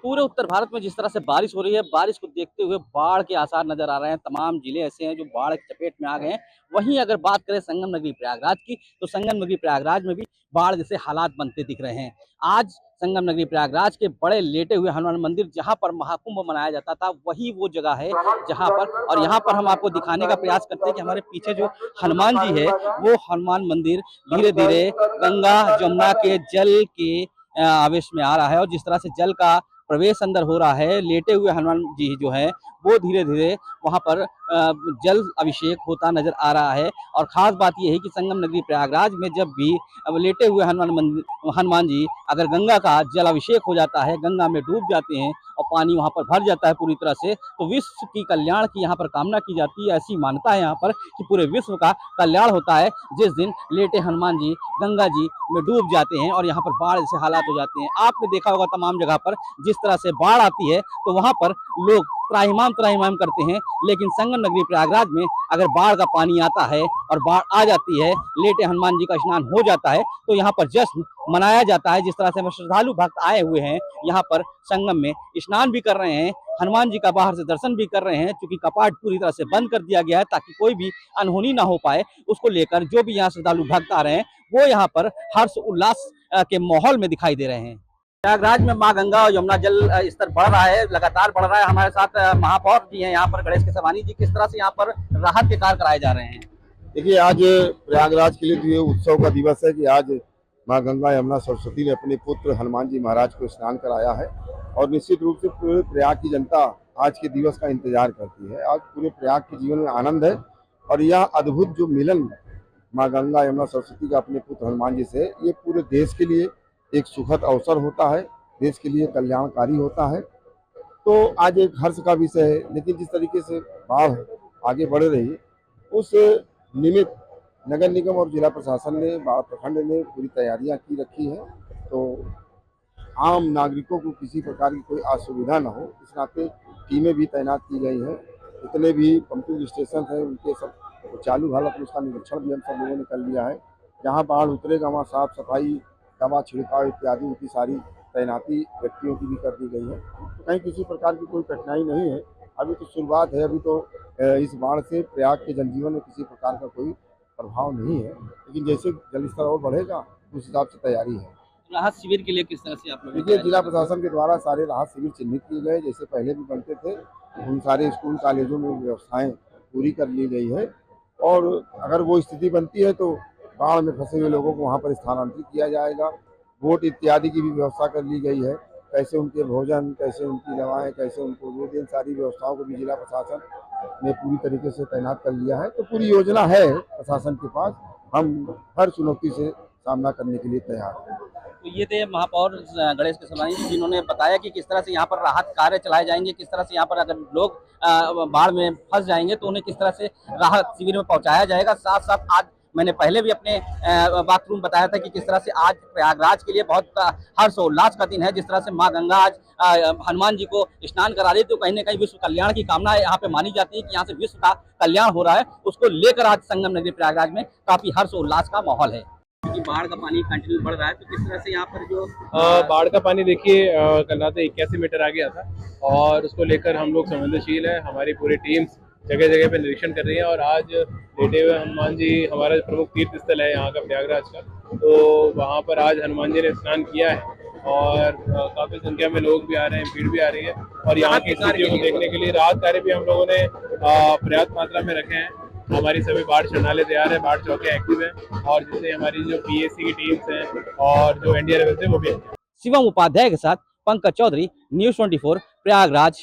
पूरे उत्तर भारत में जिस तरह से बारिश हो रही है, बारिश को देखते हुए बाढ़ के आसार नजर आ रहे हैं। तमाम जिले ऐसे हैं जो बाढ़ की चपेट में आ गए हैं। वहीं अगर बात करें संगम नगरी प्रयागराज की, तो संगम नगरी प्रयागराज में भी बाढ़ जैसे हालात बनते दिख रहे हैं। आज संगम नगरी प्रयागराज के बड़े लेटे हुए हनुमान मंदिर, जहां पर महाकुंभ मनाया जाता था, वही वो जगह है जहां पर, और यहाँ पर हम आपको दिखाने का प्रयास करते हैं कि हमारे पीछे जो हनुमान जी है, वो हनुमान मंदिर धीरे धीरे गंगा जमुना के जल के आवेश में आ रहा है। और जिस तरह से जल का प्रवेश अंदर हो रहा है, लेटे हुए हनुमान जी जो है वो धीरे धीरे वहां पर जल अभिषेक होता नजर आ रहा है। और खास बात यह है कि संगम नगरी प्रयागराज में जब भी अब लेटे हुए हनुमान जी अगर गंगा का जल अभिषेक हो जाता है, गंगा में डूब जाते हैं और पानी वहां पर भर जाता है पूरी तरह से, तो विश्व की कल्याण की यहाँ पर कामना की जाती है। ऐसी मान्यता है यहाँ पर कि पूरे विश्व का कल्याण होता है जिस दिन लेटे हनुमान जी गंगा जी में डूब जाते हैं और यहाँ पर बाढ़ जैसे हालात हो जाते हैं। आपने देखा होगा तमाम जगह पर जिस तरह से बाढ़ आती है तो वहां पर लोग त्राहिमाम करते हैं, लेकिन संगम नगरी प्रयागराज में अगर बाढ़ का पानी आता है और बाढ़ आ जाती है, लेटे हनुमान जी का स्नान हो जाता है, तो यहाँ पर जश्न मनाया जाता है। जिस तरह से श्रद्धालु भक्त आए हुए हैं यहाँ पर संगम में स्नान भी कर रहे हैं, हनुमान जी का बाहर से दर्शन भी कर रहे हैं, क्योंकि कपाट पूरी तरह से बंद कर दिया गया है ताकि कोई भी अनहोनी ना हो पाए। उसको लेकर जो भी यहाँ श्रद्धालु भक्त आ रहे हैं वो यहाँ पर हर्ष उल्लास के माहौल में दिखाई दे रहे हैं। प्रयागराज में मां गंगा और यमुना जल स्तर बढ़ रहा है, लगातार बढ़ रहा है। हमारे साथ महापौर जी हैं यहाँ पर, गणेश केसवानी जी। किस तरह से यहाँ पर राहत के कार्य कराए जा रहे हैं? देखिए, आज प्रयागराज के लिए तो ये उत्सव का दिवस है कि आज मां गंगा यमुना सरस्वती ने अपने पुत्र हनुमान जी महाराज को स्नान कराया है। और निश्चित रूप से पूरे प्रयाग की जनता आज के दिवस का इंतजार करती है। आज पूरे प्रयाग के जीवन में आनंद है और यह अद्भुत जो मिलन मां गंगा यमुना सरस्वती का अपने पुत्र हनुमान जी से, ये पूरे देश के लिए एक सुखद अवसर होता है, देश के लिए कल्याणकारी होता है। तो आज एक हर्ष का विषय है। लेकिन जिस तरीके से बाढ़ आगे बढ़ रही है, उस निमित्त नगर निगम और जिला प्रशासन ने, बाढ़ प्रखंड ने पूरी तैयारियां की रखी है। तो आम नागरिकों को किसी प्रकार की कोई असुविधा न हो, इस नाते टीमें भी तैनात की गई हैं। जितने भी पंपिंग स्टेशन हैं उनके सब चालू हालत में उसका निरीक्षण भी हम सब लोगों ने कर लिया है। जहाँ बाढ़ उतरेगा वहाँ साफ सफाई, दवा छिड़काव इत्यादि उनकी सारी तैनाती व्यक्तियों की भी कर दी गई है। तो कहीं किसी प्रकार की कोई कठिनाई नहीं है। अभी तो शुरुआत है, अभी तो इस बाढ़ से प्रयाग के जनजीवन में किसी प्रकार का कोई प्रभाव नहीं है। लेकिन जैसे जल स्तर और बढ़ेगा उस हिसाब से तैयारी है। राहत शिविर के लिए किस तरह से आप लोग? देखिए, जिला प्रशासन के द्वारा सारे राहत शिविर चिन्हित किए गए, जैसे पहले भी बनते थे। उन सारे स्कूल कॉलेजों में व्यवस्थाएं पूरी कर ली गई है। और अगर वो स्थिति बनती है तो बाढ़ में फंसे हुए लोगों को वहाँ पर स्थानांतरित किया जाएगा। बोट इत्यादि की भी व्यवस्था कर ली गई है। कैसे उनके भोजन, कैसे उनकी दवाएं, कैसे उनको दूध, इन सारी व्यवस्थाओं को भी जिला प्रशासन ने पूरी तरीके से तैनात कर लिया है। तो पूरी योजना है प्रशासन के पास। हम हर चुनौती से सामना करने के लिए तैयार हैं। तो ये थे महापौर गणेश केसवानी जी, जिन्होंने बताया कि किस तरह से यहाँ पर राहत कार्य चलाए जाएंगे, किस तरह से यहाँ पर अगर लोग बाढ़ में फंस जाएंगे तो उन्हें किस तरह से राहत शिविर में पहुंचाया जाएगा। साथ साथ आज मैंने पहले भी अपने बाथरूम बताया था कि किस तरह से आज प्रयागराज के लिए बहुत हर्ष और उल्लास का दिन है। जिस तरह से माँ गंगा आज हनुमान जी को स्नान करा रही, तो कहीं ना कहीं विश्व कल्याण की कामना यहाँ पे मानी जाती है कि यहाँ से विश्व का कल्याण हो रहा है। उसको लेकर आज संगम नगरी प्रयागराज में काफी हर्ष और उल्लास का माहौल है। क्योंकि बाढ़ का पानी कंटिन्यू बढ़ रहा है, तो किस तरह से यहाँ पर जो बाढ़ का पानी देखिए कल रात 81 मीटर आ गया था और उसको लेकर हम लोग संवेदनशील है। हमारी पूरी टीम्स जगह जगह पे निरीक्षण कर रही है। और आज लेटे हुए हनुमान जी हमारा प्रमुख तीर्थ स्थल है यहाँ का प्रयागराज का, तो वहाँ पर आज हनुमान जी ने स्नान किया है और काफी संख्या में लोग भी आ रहे हैं, भीड़ भी आ रही है। और यहाँ की स्थितियों को देखने के लिए राहत कार्य भी हम लोगों ने पर्याप्त मात्रा में रखे हैं। हमारी सभी बाढ़ शरणालय तैयार है, बाढ़ चौके एक्टिव है और जिससे हमारी जो पीएससी की टीम्स हैं और जो एनडीआरएफ है वो भी। शिवम उपाध्याय के साथ पंकज चौधरी, न्यूज़ 24 प्रयागराज।